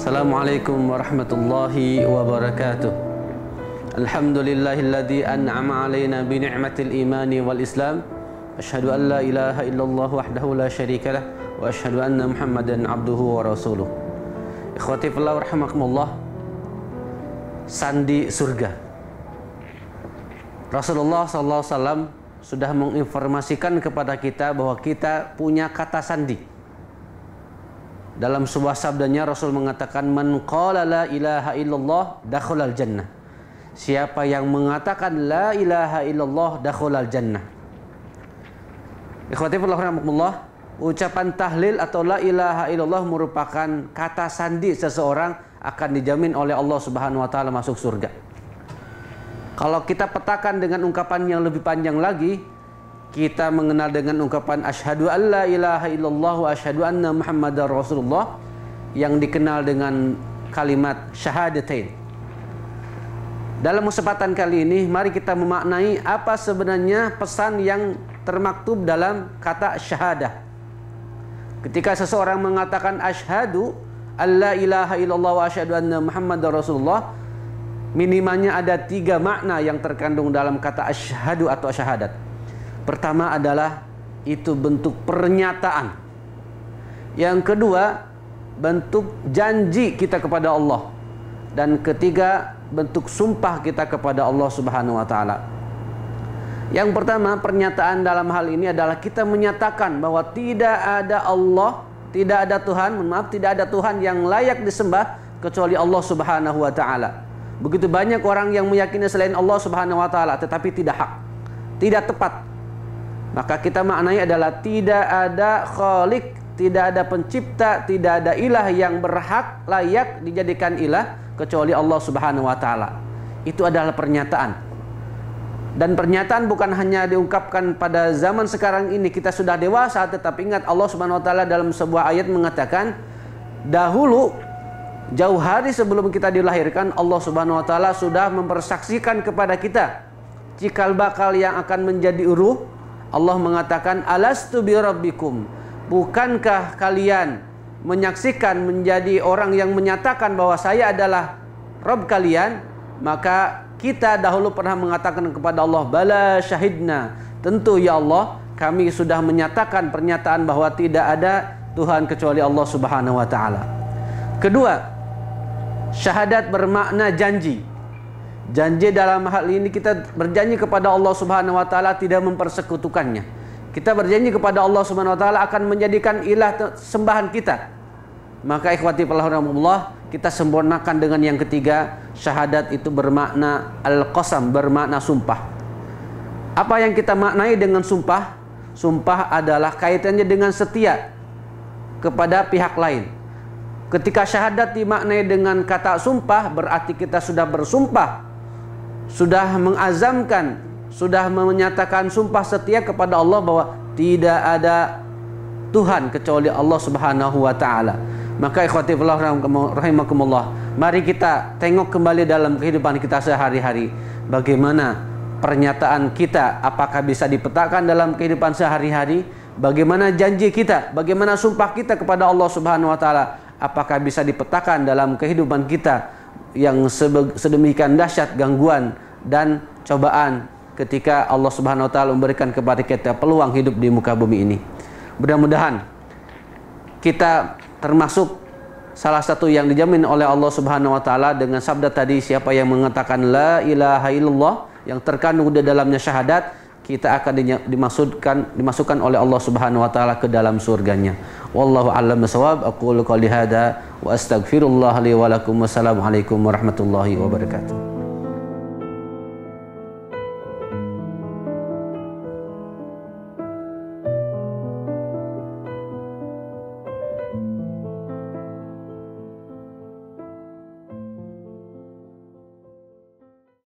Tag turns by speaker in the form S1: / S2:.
S1: Assalamualaikum warahmatullahi wabarakatuh. Alhamdulillahilladzi an'ama alaina bi ni'matil imani wal islam. Asyhadu an la ilaha illallah wahdahu la syarikalah wa asyhadu anna Muhammadan abduhu wa rasuluh. Ikhwati fillah rahimakumullah. Sandi surga. Rasulullah sallallahu alaihi wasallam sudah menginformasikan kepada kita bahwa kita punya kata sandi. Dalam sebuah sabdanya Rasul mengatakan, man qala la ilaha illallah dakhalal jannah. Siapa yang mengatakan la ilaha illallah dakhalal jannah. Ikhwati fillah rahimakumullah, ucapan tahlil atau la ilaha illallah merupakan kata sandi seseorang akan dijamin oleh Allah Subhanahu wa taala masuk surga. Kalau kita petakan dengan ungkapan yang lebih panjang lagi, kita mengenal dengan ungkapan asyhadu an la ilaha illallah wa asyhadu anna Muhammadar Rasulullah yang dikenal dengan kalimat syahadatain. Dalam kesempatan kali ini, mari kita memaknai apa sebenarnya pesan yang termaktub dalam kata syahadah. Ketika seseorang mengatakan asyhadu an la ilaha illallah wa asyhadu anna Muhammadar Rasulullah, minimalnya ada 3 makna yang terkandung dalam kata asyhadu atau syahadat. Pertama adalah itu bentuk pernyataan. Yang kedua, bentuk janji kita kepada Allah. Dan ketiga, bentuk sumpah kita kepada Allah Subhanahu wa taala. Yang pertama, pernyataan dalam hal ini adalah kita menyatakan bahwa tidak ada Allah, tidak ada Tuhan, tidak ada Tuhan yang layak disembah kecuali Allah Subhanahu wa taala. Begitu banyak orang yang meyakini selain Allah Subhanahu wa taala tetapi tidak hak, tidak tepat. Maka kita maknanya adalah tidak ada khalik, tidak ada pencipta, tidak ada ilah yang berhak layak dijadikan ilah kecuali Allah Subhanahu wa taala. Itu adalah pernyataan. Dan pernyataan bukan hanya diungkapkan pada zaman sekarang ini kita sudah dewasa, tetapi ingat Allah Subhanahu wa taala dalam sebuah ayat mengatakan dahulu jauh hari sebelum kita dilahirkan Allah Subhanahu wa taala sudah mempersaksikan kepada kita cikal bakal yang akan menjadi ruh. Allah mengatakan alastu bi rabbikum, bukankah kalian menyaksikan menjadi orang yang menyatakan bahwa saya adalah Rabb kalian? Maka kita dahulu pernah mengatakan kepada Allah, bala syahidna, tentu ya Allah kami sudah menyatakan pernyataan bahwa tidak ada Tuhan kecuali Allah Subhanahu wa taala. Kedua, syahadat bermakna janji. Janji dalam hal ini kita berjanji kepada Allah Subhanahu wa taala tidak mempersekutukannya. Kita berjanji kepada Allah Subhanahu wa taala akan menjadikan ilah sembahan kita. Maka ikhwati fillah rahimakumullah, kita sempurnakan dengan yang ketiga, syahadat itu bermakna al-qasam, bermakna sumpah. Apa yang kita maknai dengan sumpah? Sumpah adalah kaitannya dengan setia kepada pihak lain. Ketika syahadat dimaknai dengan kata sumpah, berarti kita sudah bersumpah, sudah mengazamkan, sudah menyatakan sumpah setia kepada Allah bahwa tidak ada Tuhan kecuali Allah Subhanahu wa taala. Maka ikhwati fillah rahimakumullah, mari kita tengok kembali dalam kehidupan kita sehari-hari, bagaimana pernyataan kita, apakah bisa dipetakan dalam kehidupan sehari-hari, bagaimana janji kita, bagaimana sumpah kita kepada Allah Subhanahu wa taala, apakah bisa dipetakan dalam kehidupan kita yang sedemikian dahsyat gangguan dan cobaan ketika Allah Subhanahu wa taala memberikan kepada kita peluang hidup di muka bumi ini. Mudah-mudahan kita termasuk salah satu yang dijamin oleh Allah Subhanahu wa taala dengan sabda tadi, siapa yang mengatakan la ilaha illallah yang terkandung di dalamnya syahadat, kita akan dimasukkan oleh Allah Subhanahu wa taala ke dalam surganya. Wallahu a'lam bishawab. Aqulu qouli hadza wa astaghfirullah li wa lakum. Wassalamualaikum warahmatullahi wabarakatuh.